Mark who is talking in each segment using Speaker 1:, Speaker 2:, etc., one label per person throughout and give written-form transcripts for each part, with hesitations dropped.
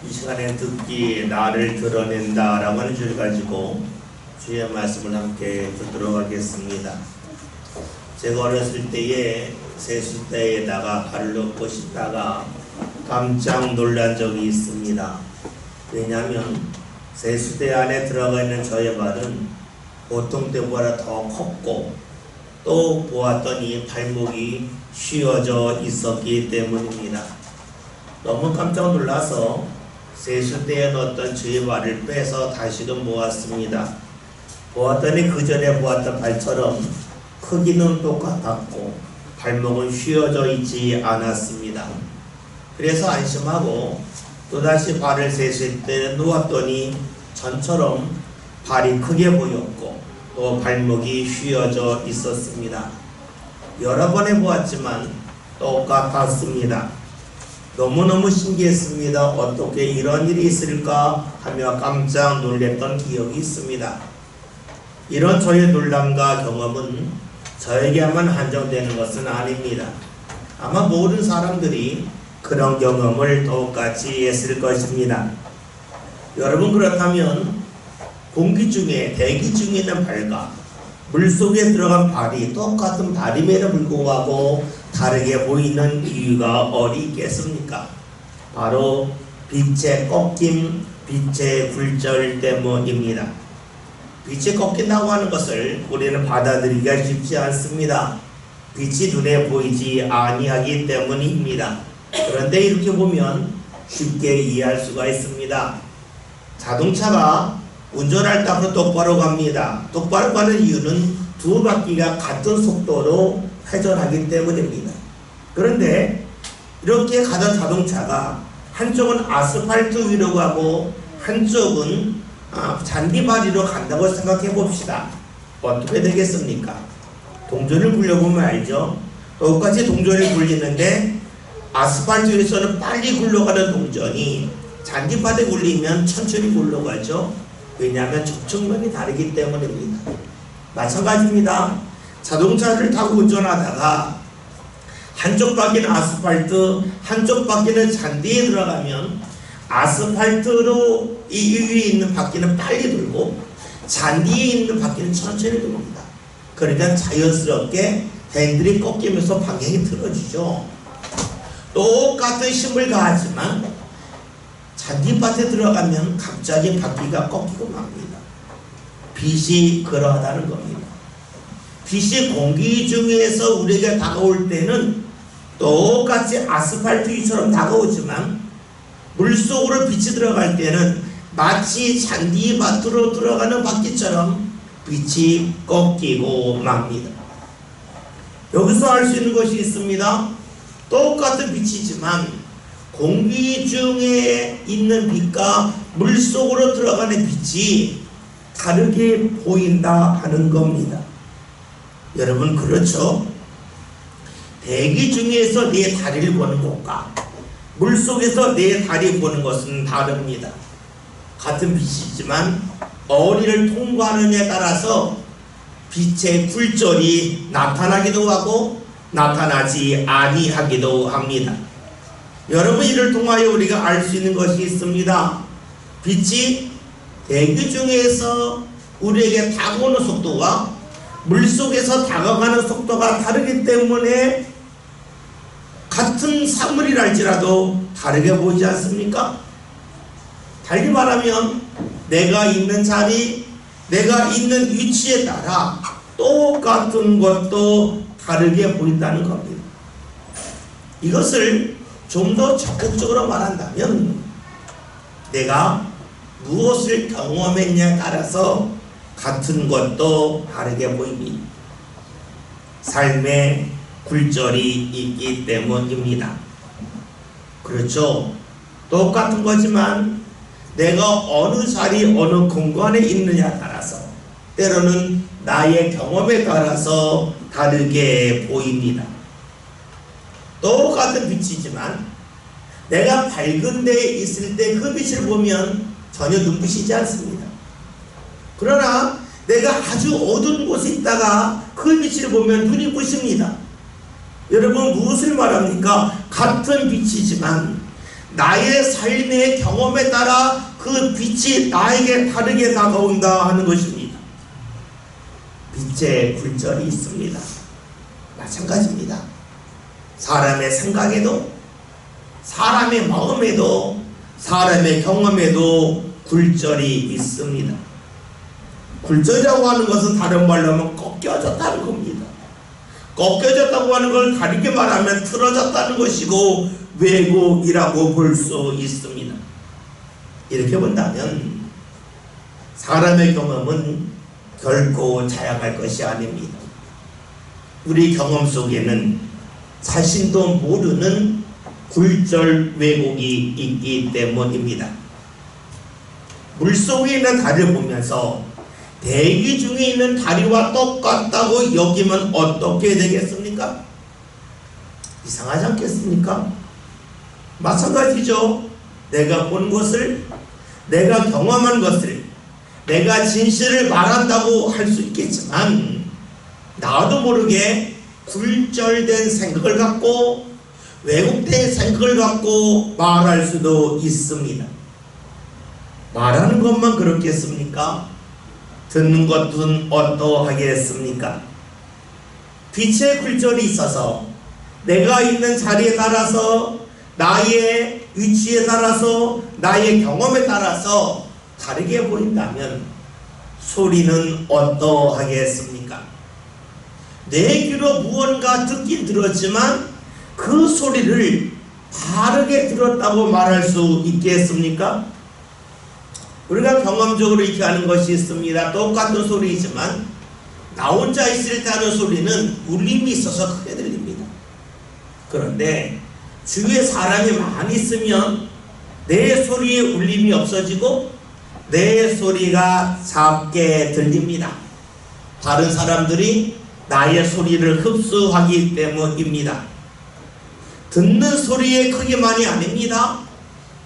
Speaker 1: 이 시간에 듣기 나를 드러낸다 라고 하는 주를 가지고 주의 말씀을 함께 듣도록 하겠습니다. 제가 어렸을 때에 세숫대에다가 발을 넣고 싶다가 깜짝 놀란 적이 있습니다. 왜냐하면 세숫대 안에 들어가 있는 저의 발은 보통 때보다 더 컸고 또 보았더니 발목이 휘어져 있었기 때문입니다. 너무 깜짝 놀라서 세숫대에 넣었던 저의 발을 빼서 다시금 모았습니다. 보았더니 그 전에 보았던 발처럼 크기는 똑같았고 발목은 휘어져 있지 않았습니다. 그래서 안심하고 또다시 발을 세숫대에 놓았더니 전처럼 발이 크게 보였고 또 발목이 휘어져 있었습니다. 여러 번 해보았지만 똑같았습니다. 너무너무 신기했습니다. 어떻게 이런 일이 있을까 하며 깜짝 놀랐던 기억이 있습니다. 이런 저의 놀람과 경험은 저에게만 한정되는 것은 아닙니다. 아마 모든 사람들이 그런 경험을 똑같이 했을 것입니다. 여러분, 그렇다면 공기 중에, 대기 중에 있는 발과 물속에 들어간 발이 똑같은 발임에도 불구하고 다르게 보이는 이유가 어디 있겠습니까? 바로 빛의 꺾임, 빛의 굴절 때문입니다. 빛이 꺾인다고 하는 것을 우리는 받아들이기가 쉽지 않습니다. 빛이 눈에 보이지 아니하기 때문입니다. 그런데 이렇게 보면 쉽게 이해할 수가 있습니다. 자동차가 운전할 때 앞으로 똑바로 갑니다. 똑바로 가는 이유는 두 바퀴가 같은 속도로 회전하기 때문입니다. 그런데 이렇게 가던 자동차가 한쪽은 아스팔트 위로 가고 한쪽은 잔디바리로 간다고 생각해 봅시다. 어떻게 되겠습니까? 동전을 굴려보면 알죠? 똑같이 동전이 굴리는데 아스팔트 위에서는 빨리 굴러가는 동전이 잔디바리에 굴리면 천천히 굴러가죠. 왜냐하면 접촉면이 다르기 때문입니다. 마찬가지입니다. 자동차를 타고 운전하다가 한쪽 바퀴는 아스팔트, 한쪽 바퀴는 잔디에 들어가면 아스팔트로 이 위에 있는 바퀴는 빨리 돌고 잔디에 있는 바퀴는 천천히 돌습니다. 그러니까 자연스럽게 핸들이 꺾이면서 방향이 틀어지죠. 똑같은 힘을 가하지만 잔디밭에 들어가면 갑자기 바퀴가 꺾이고 맙니다. 빛이 그러하다는 겁니다. 빛이 공기 중에서 우리에게 다가올 때는 똑같이 아스팔트 위처럼 다가오지만 물속으로 빛이 들어갈 때는 마치 잔디밭으로 들어가는 바퀴처럼 빛이 꺾이고 맙니다. 여기서 알 수 있는 것이 있습니다. 똑같은 빛이지만 공기 중에 있는 빛과 물속으로 들어가는 빛이 다르게 보인다 하는 겁니다. 여러분, 그렇죠? 대기 중에서 내 다리를 보는 것과 물속에서 내 다리 보는 것은 다릅니다. 같은 빛이지만 어디를 통과하느냐에 따라서 빛의 굴절이 나타나기도 하고 나타나지 아니하기도 합니다. 여러분, 이를 통하여 우리가 알 수 있는 것이 있습니다. 빛이 대기 중에서 우리에게 다가오는 속도와 물속에서 다가가는 속도가 다르기 때문에 같은 사물이랄지라도 다르게 보이지 않습니까? 달리 말하면 내가 있는 자리, 내가 있는 위치에 따라 똑같은 것도 다르게 보인다는 겁니다. 이것을 좀 더 적극적으로 말한다면 내가 무엇을 경험했냐에 따라서 같은 것도 다르게 보입니다. 삶의 굴절이 있기 때문입니다. 그렇죠? 똑같은 거지만 내가 어느 자리, 어느 공간에 있느냐에 따라서 때로는 나의 경험에 따라서 다르게 보입니다. 똑같은 빛이지만 내가 밝은 데에 있을 때 그 빛을 보면 전혀 눈부시지 않습니다. 그러나 내가 아주 어두운 곳에 있다가 그 빛을 보면 눈이 부십니다. 여러분, 무엇을 말합니까? 같은 빛이지만 나의 삶의 경험에 따라 그 빛이 나에게 다르게 다가온다 하는 것입니다. 빛의 굴절이 있습니다. 마찬가지입니다. 사람의 생각에도, 사람의 마음에도, 사람의 경험에도 굴절이 있습니다. 굴절이라고 하는 것은 다른 말로 하면 꺾여졌다는 겁니다. 꺾여졌다고 하는 걸 다르게 말하면 틀어졌다는 것이고 왜곡이라고 볼 수 있습니다. 이렇게 본다면 사람의 경험은 결코 자양할 것이 아닙니다. 우리 경험 속에는 자신도 모르는 굴절 왜곡이 있기 때문입니다. 물속에 있는 달을 보면서 대기 중에 있는 다리와 똑같다고 여기면 어떻게 되겠습니까? 이상하지 않겠습니까? 마찬가지죠. 내가 본 것을, 내가 경험한 것을, 내가 진실을 말한다고 할 수 있겠지만 나도 모르게 굴절된 생각을 갖고 왜곡된 생각을 갖고 말할 수도 있습니다. 말하는 것만 그렇겠습니까? 듣는 것은 어떠하겠습니까? 빛의 굴절이 있어서 내가 있는 자리에 따라서, 나의 위치에 따라서, 나의 경험에 따라서 다르게 보인다면 소리는 어떠하겠습니까? 내 귀로 무언가 듣긴 들었지만 그 소리를 바르게 들었다고 말할 수 있겠습니까? 우리가 경험적으로 이렇게 하는 것이 있습니다. 똑같은 소리이지만 나 혼자 있을 때 하는 소리는 울림이 있어서 크게 들립니다. 그런데 주위에 사람이 많이 있으면 내 소리에 울림이 없어지고 내 소리가 작게 들립니다. 다른 사람들이 나의 소리를 흡수하기 때문입니다. 듣는 소리의 크기만이 아닙니다.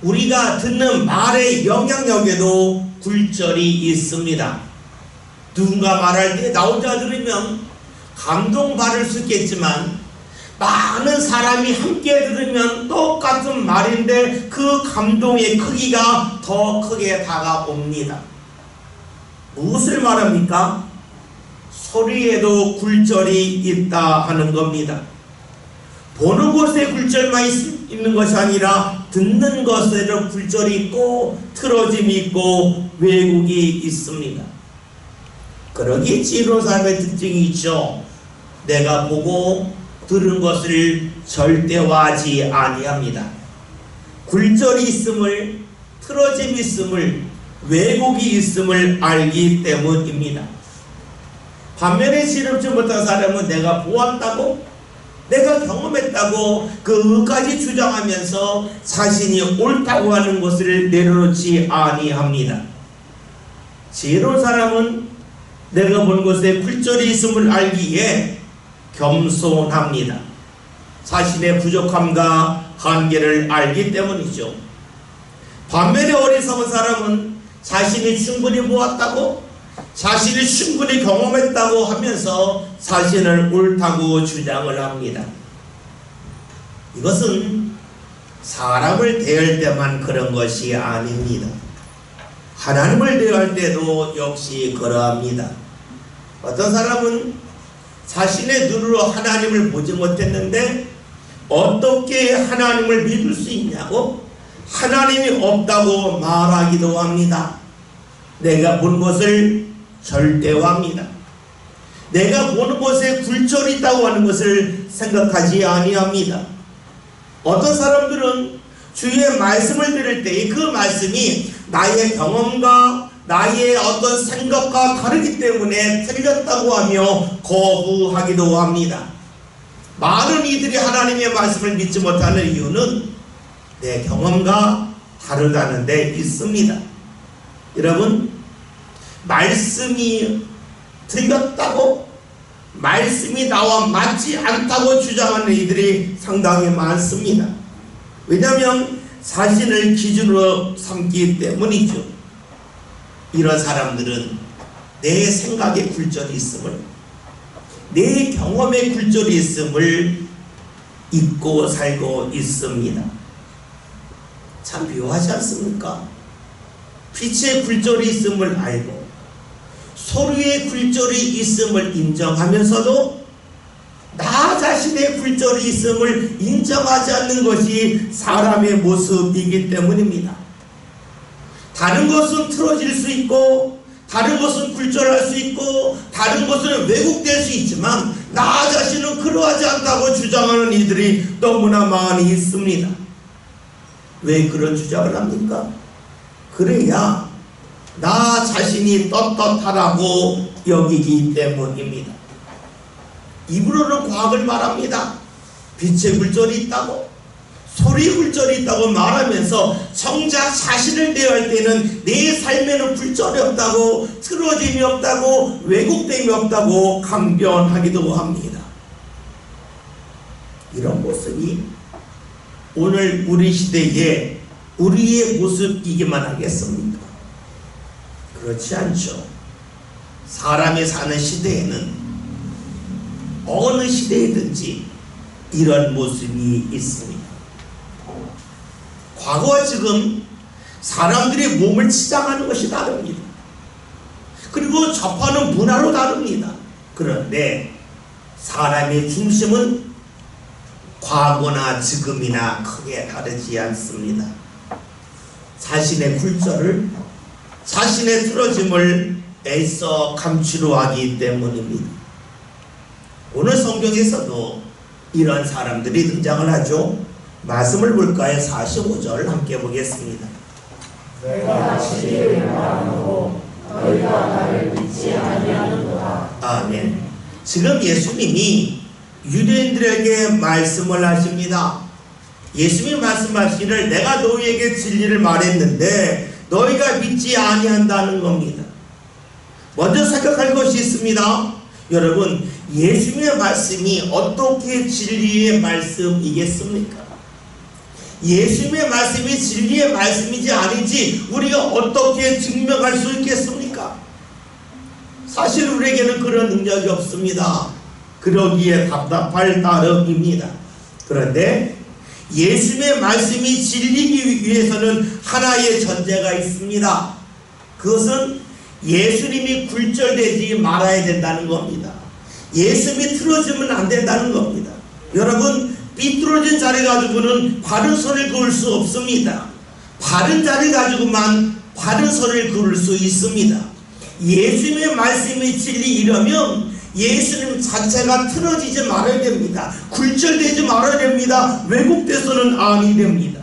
Speaker 1: 우리가 듣는 말의 영향력에도 굴절이 있습니다. 누군가 말할 때 나 혼자 들으면 감동받을 수 있겠지만 많은 사람이 함께 들으면 똑같은 말인데 그 감동의 크기가 더 크게 다가옵니다. 무엇을 말합니까? 소리에도 굴절이 있다 하는 겁니다. 보는 곳에 굴절만 있는 것이 아니라 듣는 것에도 굴절이 있고 틀어짐이 있고 왜곡이 있습니다. 그러기에 지혜로운 삶의 특징이 있죠. 내가 보고 들은 것을 절대화하지 아니합니다. 굴절이 있음을, 틀어짐이 있음을, 왜곡이 있음을 알기 때문입니다. 반면에 지혜롭지 못한 사람은 내가 보았다고, 내가 경험했다고 그까지 주장하면서 자신이 옳다고 하는 것을 내려놓지 아니합니다. 지혜로운 사람은 내가 본 것에 굴절이 있음을 알기에 겸손합니다. 자신의 부족함과 한계를 알기 때문이죠. 반면에 어리석은 사람은 자신이 충분히 보았다고, 자신이 충분히 경험했다고 하면서 자신을 옳다고 주장을 합니다. 이것은 사람을 대할 때만 그런 것이 아닙니다. 하나님을 대할 때도 역시 그러합니다. 어떤 사람은 자신의 눈으로 하나님을 보지 못했는데 어떻게 하나님을 믿을 수 있냐고 하나님이 없다고 말하기도 합니다. 내가 본 것을 절대화합니다. 내가 보는 것에 굴절이 있다고 하는 것을 생각하지 아니합니다. 어떤 사람들은 주의 말씀을 들을 때 그 말씀이 나의 경험과 나의 어떤 생각과 다르기 때문에 틀렸다고 하며 거부하기도 합니다. 많은 이들이 하나님의 말씀을 믿지 못하는 이유는 내 경험과 다르다는 데 있습니다. 여러분, 말씀이 틀렸다고, 말씀이 나와 맞지 않다고 주장하는 이들이 상당히 많습니다. 왜냐하면 자신을 기준으로 삼기 때문이죠. 이런 사람들은 내 생각에 굴절이 있음을, 내 경험에 굴절이 있음을 잊고 살고 있습니다. 참 묘하지 않습니까? 빛의 굴절이 있음을 알고 소리의 굴절이 있음을 인정하면서도 나 자신의 굴절이 있음을 인정하지 않는 것이 사람의 모습이기 때문입니다. 다른 것은 틀어질 수 있고 다른 것은 굴절할 수 있고 다른 것은 왜곡될 수 있지만 나 자신은 그러하지 않다고 주장하는 이들이 너무나 많이 있습니다. 왜 그런 주장을 합니까? 그래야 나 자신이 떳떳하다고 여기기 때문입니다. 입으로는 과학을 말합니다. 빛의 굴절이 있다고 소리의 굴절이 있다고 말하면서 정작 자신을 대할 때는 내 삶에는 굴절이 없다고 틀어짐이 없다고 왜곡됨이 없다고 강변하기도 합니다. 이런 모습이 오늘 우리 시대에 우리의 모습이기만 하겠습니까? 그렇지 않죠. 사람이 사는 시대에는 어느 시대이든지 이런 모습이 있습니다. 과거와 지금 사람들의 몸을 치장하는 것이 다릅니다. 그리고 접하는 문화로 다릅니다. 그런데 사람의 중심은 과거나 지금이나 크게 다르지 않습니다. 자신의 굴절을 자신의 틀어짐을 애써 감추려 하기 때문입니다. 오늘 성경에서도 이런 사람들이 등장을 하죠. 말씀을 볼까요? 45절 함께 보겠습니다.
Speaker 2: 내가 진리를 말하고 너희가 나를 믿지 아니하는도다.
Speaker 1: 아멘. 지금 예수님이 유대인들에게 말씀을 하십니다. 예수님이 말씀하시기를 내가 너희에게 진리를 말했는데 너희가 믿지 아니한다는 겁니다. 먼저 생각할 것이 있습니다. 여러분, 예수님의 말씀이 어떻게 진리의 말씀이겠습니까? 예수님의 말씀이 진리의 말씀이지 아닌지 우리가 어떻게 증명할 수 있겠습니까? 사실 우리에게는 그런 능력이 없습니다. 그러기에 답답할 따름입니다. 그런데 예수님의 말씀이 진리기 위해서는 하나의 전제가 있습니다. 그것은 예수님이 굴절되지 말아야 된다는 겁니다. 예수님이 틀어지면 안 된다는 겁니다. 여러분, 삐뚤어진 자리 가지고는 바른 선을 그을 수 없습니다. 바른 자리 가지고만 바른 선을 그을 수 있습니다. 예수님의 말씀이 진리이려면 예수님 자체가 틀어지지 말아야 됩니다. 굴절되지 말아야 됩니다. 왜곡돼서는 아니 됩니다.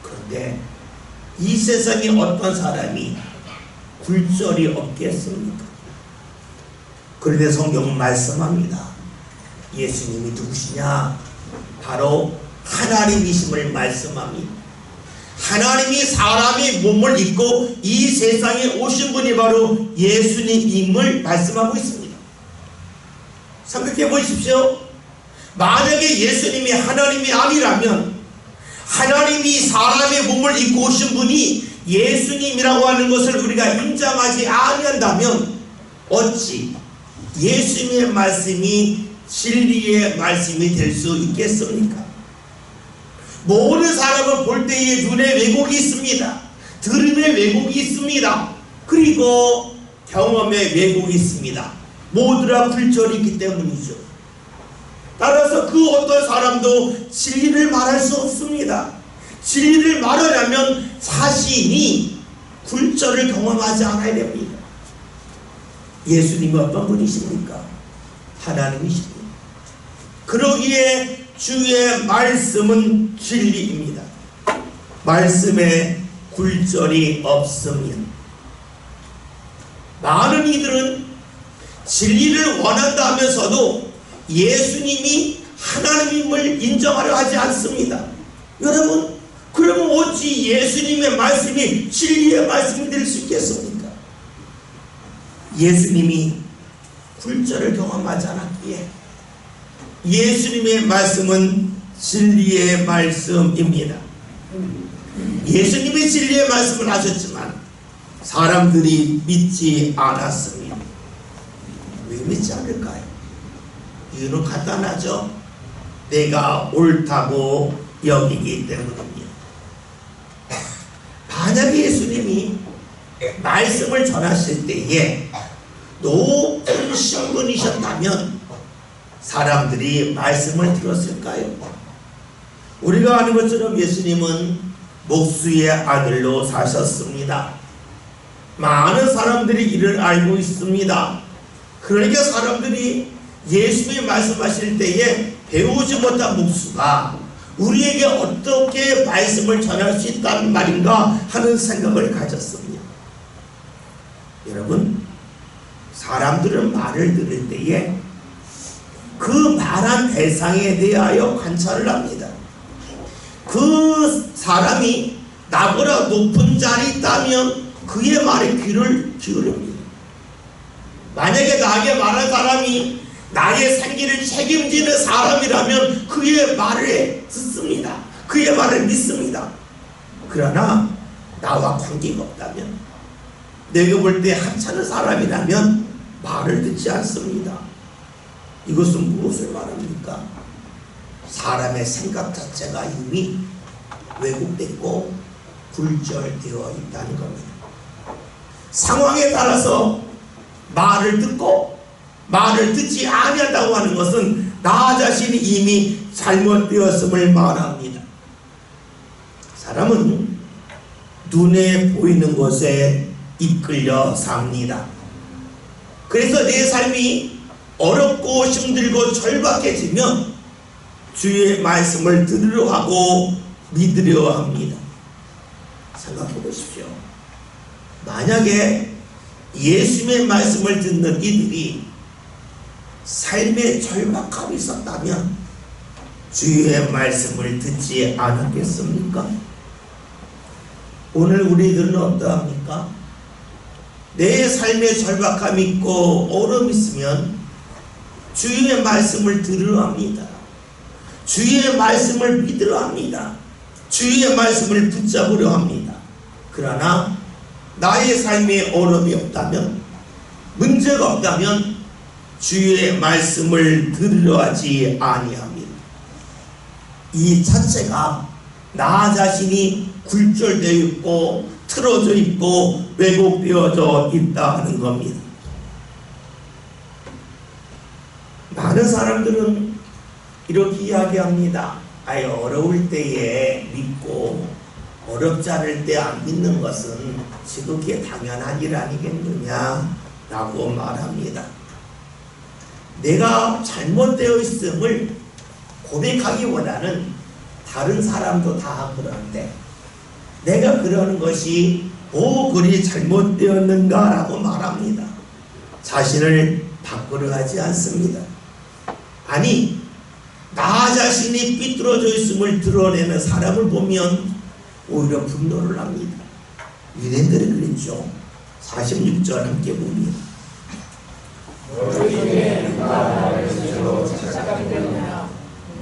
Speaker 1: 그런데 이 세상에 어떤 사람이 굴절이 없겠습니까? 그런데 성경은 말씀합니다. 예수님이 누구시냐? 바로 하나님이심을 말씀합니다. 하나님이 사람의 몸을 입고 이 세상에 오신 분이 바로 예수님임을 말씀하고 있습니다. 생각해 보십시오. 만약에 예수님이 하나님이 아니라면 하나님이 사람의 몸을 입고 오신 분이 예수님이라고 하는 것을 우리가 인정하지 아니한다면 어찌 예수님의 말씀이 진리의 말씀이 될 수 있겠습니까? 모든 사람은 볼 때에 눈에 왜곡이 있습니다. 들음에 왜곡이 있습니다. 그리고 경험에 왜곡이 있습니다. 모두가 굴절이 있기 때문이죠. 따라서 그 어떤 사람도 진리를 말할 수 없습니다. 진리를 말하려면 자신이 굴절을 경험하지 않아야 됩니다. 예수님이 어떤 분이십니까? 하나님이십니다. 그러기에 주의 말씀은 진리입니다. 말씀에 굴절이 없습니다. 많은 이들은 진리를 원한다 하면서도 예수님이 하나님임을 인정하려 하지 않습니다. 여러분, 그러면 어찌 예수님의 말씀이 진리의 말씀이 될 수 있겠습니까? 예수님이 굴절을 경험하지 않았기에 예수님의 말씀은 진리의 말씀입니다. 예수님이 진리의 말씀을 하셨지만 사람들이 믿지 않았습니다. 왜 믿지 않을까요? 이유는 간단하죠. 내가 옳다고 여기기 때문입니다. 만약에 예수님이 말씀을 전하실 때에 높은 신분이셨다면 사람들이 말씀을 들었을까요? 우리가 아는 것처럼 예수님은 목수의 아들로 사셨습니다. 많은 사람들이 이를 알고 있습니다. 그러니까 사람들이 예수님이 말씀하실 때에 배우지 못한 목수가 우리에게 어떻게 말씀을 전할 수 있다는 말인가 하는 생각을 가졌습니다. 여러분, 사람들은 말을 들을 때에 그 말한 대상에 대하여 관찰을 합니다. 그 사람이 나보다 높은 자리에 있다면 그의 말에 귀를 기울입니다. 만약에 나에게 말한 사람이 나의 생기를 책임지는 사람이라면 그의 말을 듣습니다. 그의 말을 믿습니다. 그러나 나와 관계가 없다면, 내가 볼 때 하찮은 사람이라면 말을 듣지 않습니다. 이것은 무엇을 말합니까? 사람의 생각 자체가 이미 왜곡됐고 굴절되어 있다는 겁니다. 상황에 따라서 말을 듣고 말을 듣지 아니한다고 하는 것은 나 자신이 이미 잘못되었음을 말합니다. 사람은 눈에 보이는 것에 이끌려 삽니다. 그래서 내 삶이 어렵고 힘들고 절박해지면 주의 말씀을 들으려 하고 믿으려 합니다. 생각해 보십시오. 만약에 예수님의 말씀을 듣는 이들이 삶의 절박함이 있었다면 주의 말씀을 듣지 않았겠습니까? 오늘 우리들은 어떠합니까? 내 삶에 절박함이 있고 어려움이 있으면 주의 말씀을 들으려 합니다. 주의 말씀을 믿으려 합니다. 주의 말씀을 붙잡으려 합니다. 그러나 나의 삶에 어려움이 없다면, 문제가 없다면 주의 말씀을 들으려 하지 아니합니다. 이 자체가 나 자신이 굴절되어 있고 틀어져 있고 왜곡되어져 있다는 겁니다. 많은 사람들은 이렇게 이야기합니다. 아예 어려울 때에 믿고 어렵지 않을 때 안 믿는 것은 지극히 당연한 일 아니겠느냐 라고 말합니다. 내가 잘못되어 있음을 고백하기보다는 다른 사람도 다 그러는데 내가 그러는 것이 그리 잘못되었는가 라고 말합니다. 자신을 바꾸려 하지 않습니다. 아니, 나 자신이 삐뚤어져 있음을 드러내는 사람을 보면 오히려 분노를 합니다. 유대인들이 그랬죠. 46절 함께 봅니다.
Speaker 2: 너희에게 누가 나를 스스로 착각하게 되느냐.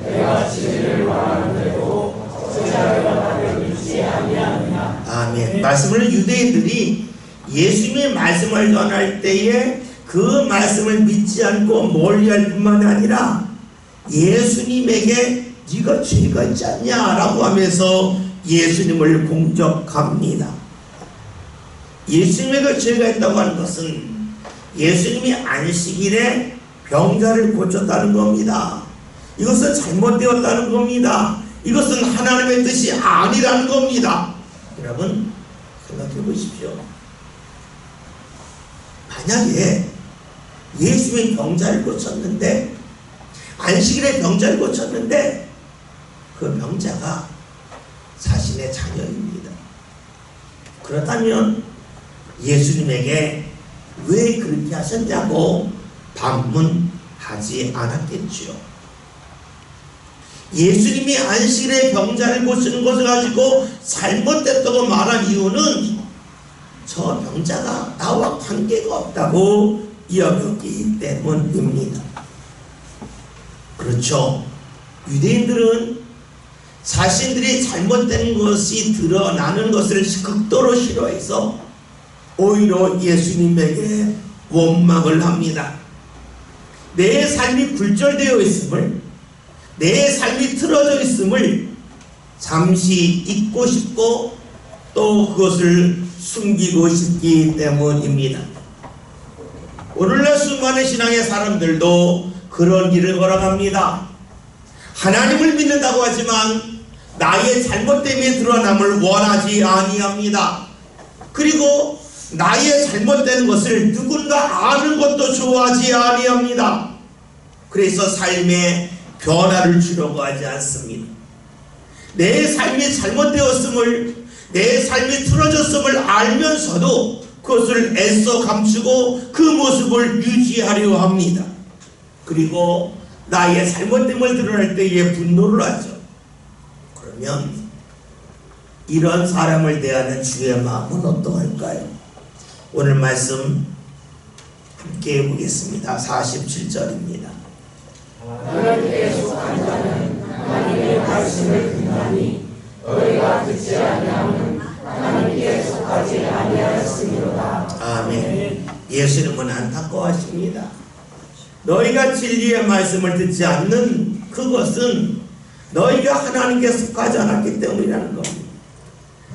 Speaker 2: 내가 진리를 말하는데도 저자가 나를 믿지 아니하느냐.
Speaker 1: 아멘. 말씀을 유대인들이 예수님의 말씀을 전할 때에 그 말씀을 믿지 않고 멀리할 뿐만 아니라 예수님에게 네가 죄가 있지 않냐라고 하면서 예수님을 공격합니다. 예수님에게 죄가 있다고 하는 것은 예수님이 안식일에 병자를 고쳤다는 겁니다. 이것은 잘못되었다는 겁니다. 이것은 하나님의 뜻이 아니라는 겁니다. 여러분 생각해 보십시오. 만약에 예수님이 병자를 고쳤는데, 안식일에 병자를 고쳤는데 그 병자가 자신의 자녀입니다. 그렇다면 예수님에게 왜 그렇게 하셨냐고 반문하지 않았겠지요. 예수님이 안식일에 병자를 고치는 것을 가지고 잘못됐다고 말한 이유는 저 병자가 나와 관계가 없다고 여겼기 때문입니다. 그렇죠. 유대인들은 자신들이 잘못된 것이 드러나는 것을 극도로 싫어해서 오히려 예수님에게 원망을 합니다. 내 삶이 굴절되어 있음을, 내 삶이 틀어져 있음을 잠시 잊고 싶고 또 그것을 숨기고 싶기 때문입니다. 오늘날 수많은 신앙의 사람들도 그런 길을 걸어갑니다. 하나님을 믿는다고 하지만 나의 잘못 때문에 드러남을 원하지 아니합니다. 그리고 나의 잘못된 것을 누군가 아는 것도 좋아하지 아니합니다. 그래서 삶에 변화를 주려고 하지 않습니다. 내 삶이 잘못되었음을, 내 삶이 틀어졌음을 알면서도 그것을 애써 감추고 그 모습을 유지하려 합니다. 그리고 나의 잘못됨을 드러낼 때에 분노를 하죠. 그러면 이런 사람을 대하는 주의 마음은 어떠할까요? 오늘 말씀 함께 해보겠습니다. 47절입니다.
Speaker 2: 하나님께 속한 자는 하나님의 말씀을 듣나니 너희가 듣지 아니하면 하나님께 속하지 아니하였으리로다.
Speaker 1: 아멘. 예수님은 안타까워하십니다. 너희가 진리의 말씀을 듣지 않는 그것은 너희가 하나님께 속하지 않았기 때문이라는 겁니다.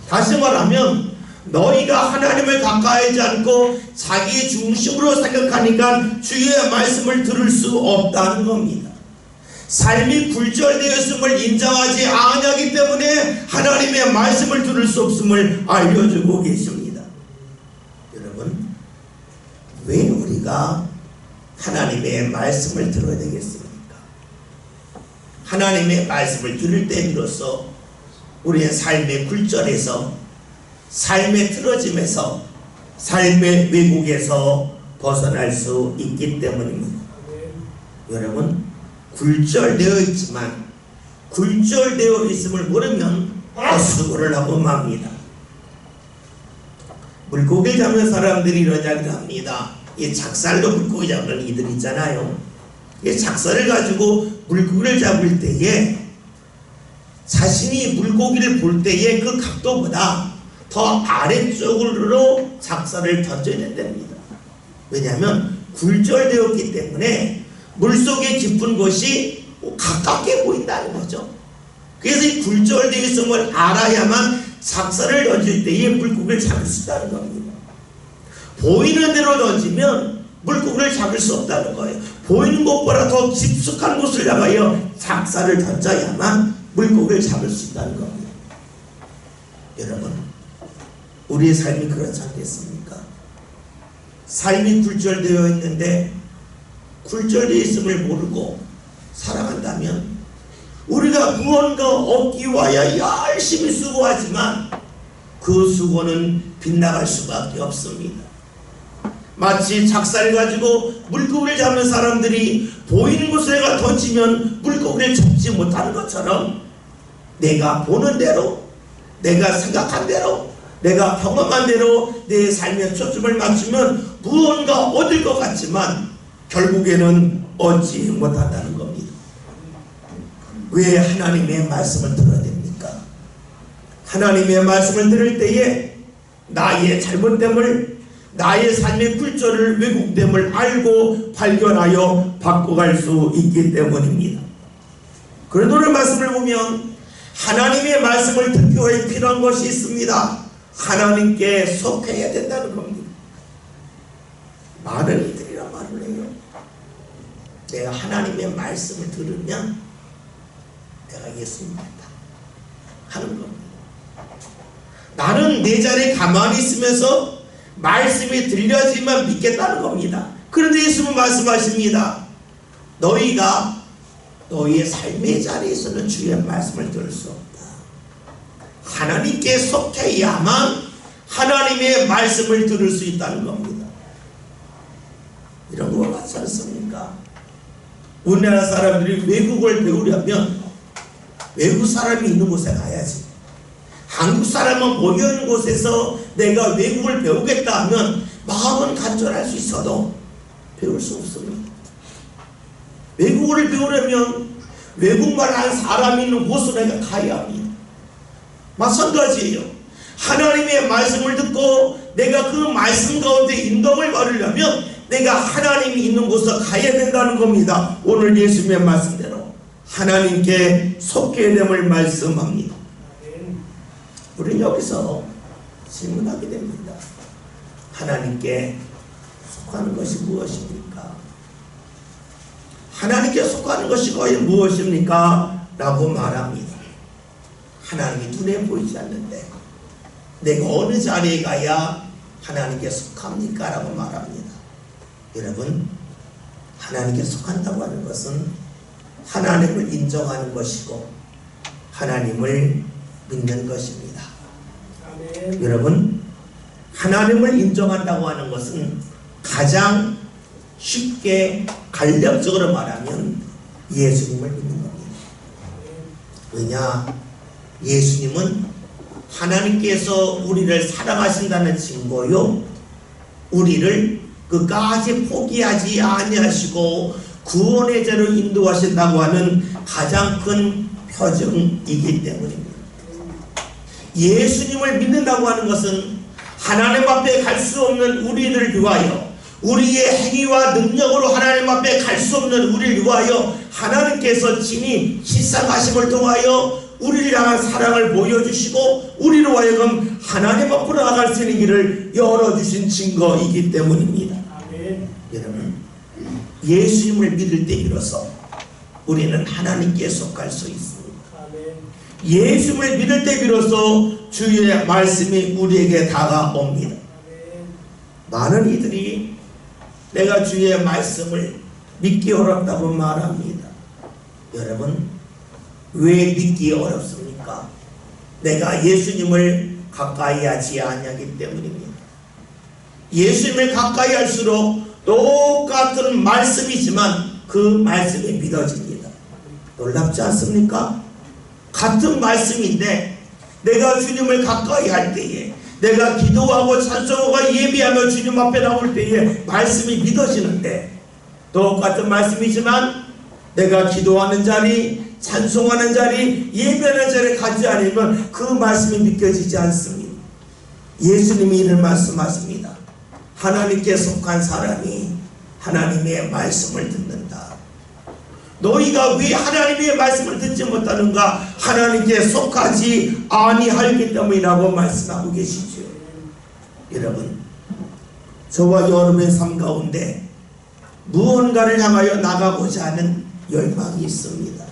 Speaker 1: 다시 말하면 너희가 하나님을 가까이 하지 않고 자기 중심으로 생각하니까 주의 말씀을 들을 수 없다는 겁니다. 삶이 굴절되었음을 인정하지 아니하기 때문에 하나님의 말씀을 들을 수 없음을 알려주고 계십니다. 여러분, 왜 우리가 하나님의 말씀을 들어야 되겠습니까? 하나님의 말씀을 들을 때 비로소 우리의 삶의 굴절에서, 삶의 틀어짐에서, 삶의 왜곡에서 벗어날 수 있기 때문입니다. 여러분, 굴절되어 있지만 굴절되어 있음을 모르면 헛수고를 하고 맙니다. 물고기 잡는 사람들이 이런 이야기를 합니다. 이 작살로 물고기 잡는 이들 있잖아요. 이 작살을 가지고 물고기를 잡을 때에 자신이 물고기를 볼 때에 그 각도보다 더 아래쪽으로 작살을 던져야 된답니다. 왜냐하면 굴절되었기 때문에 물속에 깊은 곳이 가깝게 보인다는 거죠. 그래서 이 굴절되어 있음을 알아야만 작살을 던질 때에 물고기를 잡을 수 있다는 겁니다. 보이는 대로 던지면 물고기를 잡을 수 없다는 거예요. 보이는 곳보다 더 깊숙한 곳을 향하여 작살을 던져야만 물고기를 잡을 수 있다는 겁니다. 여러분, 우리의 삶이 그렇지 않겠습니까? 삶이 굴절되어 있는데 굴절되어 있음을 모르고 살아간다면 우리가 무언가 얻기 위하여 열심히 수고하지만 그 수고는 빗나갈 수밖에 없습니다. 마치 작살을 가지고 물고기를 잡는 사람들이 보이는 곳에 던지면 물고기를 잡지 못하는 것처럼 내가 보는 대로, 내가 생각한 대로, 내가 경험한 대로 내 삶의 초점을 맞추면 무언가 얻을 것 같지만 결국에는 얻지 못한다는 겁니다. 왜 하나님의 말씀을 들어야 됩니까? 하나님의 말씀을 들을 때에 나의 잘못됨을, 나의 삶의 굴절을, 왜곡됨을 알고 발견하여 바꿔갈 수 있기 때문입니다. 그런 오늘 말씀을 보면 하나님의 말씀을 듣기 위해 필요한 것이 있습니다. 하나님께 속해야 된다는 겁니다. 많은 이들이라 말을 해요. 내가 하나님의 말씀을 들으면 내가 예수님 같다 하는 겁니다. 나는 내 자리에 가만히 있으면서 말씀이 들려지만 믿겠다는 겁니다. 그런데 예수님은 말씀하십니다. 너희가 너희의 삶의 자리에서는 주의 말씀을 들을 수 없다. 하나님께 속해야만 하나님의 말씀을 들을 수 있다는 겁니다. 이런 거 같지 않습니까? 우리나라 사람들이 외국어를 배우려면 외국 사람이 있는 곳에 가야지. 한국 사람은 모여있는 곳에서 내가 외국어를 배우겠다 하면 마음은 간절할 수 있어도 배울 수 없습니다. 외국어를 배우려면 외국말 하는 사람이 있는 곳으로 내가 가야 합니다. 마찬가지예요. 하나님의 말씀을 듣고 내가 그 말씀 가운데 인도를 받으려면 내가 하나님이 있는 곳에 가야 된다는 겁니다. 오늘 예수님의 말씀대로 하나님께 속해야 됨을 말씀합니다. 우리는 여기서 질문하게 됩니다. 하나님께 속하는 것이 무엇입니까? 하나님께 속하는 것이 거의 무엇입니까? 라고 말합니다. 하나님이 눈에 보이지 않는데 내가 어느 자리에 가야 하나님께 속합니까? 라고 말합니다. 여러분, 하나님께 속한다고 하는 것은 하나님을 인정하는 것이고 하나님을 믿는 것입니다.
Speaker 2: 아멘.
Speaker 1: 여러분, 하나님을 인정한다고 하는 것은 가장 쉽게 간략적으로 말하면 예수님을 믿는 겁니다. 왜냐? 예수님은 하나님께서 우리를 사랑하신다는 증거요, 우리를 끝까지 포기하지 아니하시고 구원의 자로 인도하신다고 하는 가장 큰 표정이기 때문입니다. 예수님을 믿는다고 하는 것은 하나님 앞에 갈 수 없는 우리를 위하여, 우리의 행위와 능력으로 하나님 앞에 갈 수 없는 우리를 위하여 하나님께서 친히 희생하심을 통하여 우리를 향한 사랑을 보여주시고 우리로 하여금 하나님 앞으로 나갈 수 있는 길을 열어주신 증거이기 때문입니다.
Speaker 2: 아멘.
Speaker 1: 여러분, 예수님을 믿을 때 비로소 우리는 하나님께 속할 수 있습니다.
Speaker 2: 아멘.
Speaker 1: 예수님을 믿을 때 비로소 주의 말씀이 우리에게 다가옵니다.
Speaker 2: 아멘.
Speaker 1: 많은 이들이 내가 주의 말씀을 믿기 어렵다고 말합니다. 여러분, 왜 믿기 어렵습니까? 내가 예수님을 가까이 하지 아니하기 때문입니다. 예수님을 가까이 할수록 똑같은 말씀이지만 그 말씀이 믿어집니다. 놀랍지 않습니까? 같은 말씀인데 내가 주님을 가까이 할 때에, 내가 기도하고 찬송하고 예배하며 주님 앞에 나올 때에 말씀이 믿어지는데, 똑같은 말씀이지만 내가 기도하는 자리, 찬송하는 자리, 예배하는 자리에 가지 않으면 그 말씀이 믿겨지지 않습니다. 예수님이 이를 말씀하십니다. 하나님께 속한 사람이 하나님의 말씀을 듣는다. 너희가 왜 하나님의 말씀을 듣지 못하는가? 하나님께 속하지 아니하기 때문이라고 말씀하고 계시죠. 여러분, 저와 여러분의 삶 가운데 무언가를 향하여 나가고자 하는 열망이 있습니다.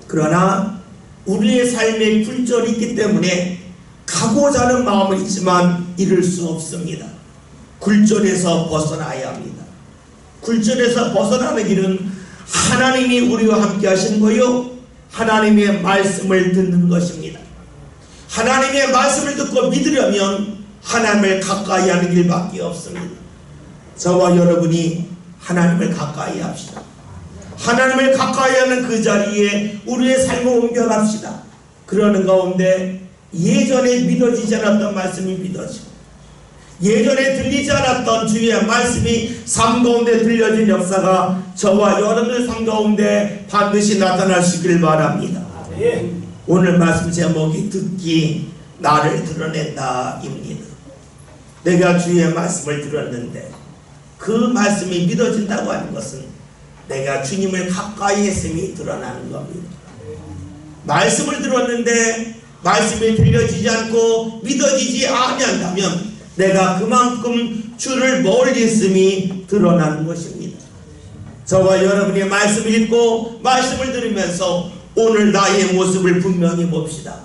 Speaker 1: 그러나 우리의 삶에 굴절이 있기 때문에 가고자 하는 마음은 있지만 이룰 수 없습니다. 굴절에서 벗어나야 합니다. 굴절에서 벗어나는 길은 하나님이 우리와 함께 하시는 거요, 하나님의 말씀을 듣는 것입니다. 하나님의 말씀을 듣고 믿으려면 하나님을 가까이 하는 길밖에 없습니다. 저와 여러분이 하나님을 가까이 합시다. 하나님을 가까이 하는 그 자리에 우리의 삶을 옮겨갑시다. 그러는 가운데 예전에 믿어지지 않았던 말씀이 믿어지고, 예전에 들리지 않았던 주의 말씀이 삶 가운데 들려진 역사가 저와 여러분의 삶 가운데 반드시 나타나시길 바랍니다.
Speaker 2: 예.
Speaker 1: 오늘 말씀 제목이 듣기 나를 드러낸다 입니다. 내가 주의 말씀을 들었는데 그 말씀이 믿어진다고 하는 것은 내가 주님을 가까이 했음이 드러나는 겁니다. 말씀을 들었는데 말씀이 들려지지 않고 믿어지지 아니한다면 내가 그만큼 주를 멀리 있음이 드러나는 것입니다. 저와 여러분이 말씀을 읽고 말씀을 들으면서 오늘 나의 모습을 분명히 봅시다.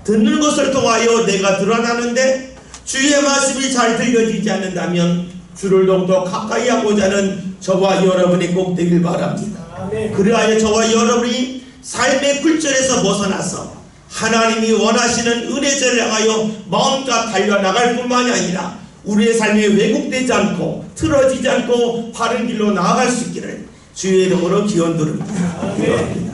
Speaker 1: 듣는 것을 통하여 내가 드러나는데 주의 말씀이 잘 들려지지 않는다면 주를 더욱더 가까이 하고자 하는 저와 여러분이 꼭 되길 바랍니다.
Speaker 2: 아멘.
Speaker 1: 그리하여 저와 여러분이 삶의 굴절에서 벗어나서 하나님이 원하시는 은혜자를 향하여 마음껏 달려나갈 뿐만이 아니라 우리의 삶이 왜곡되지 않고 틀어지지 않고 바른 길로 나아갈 수 있기를 주의 이름으로 기원드립니다.
Speaker 2: 아멘.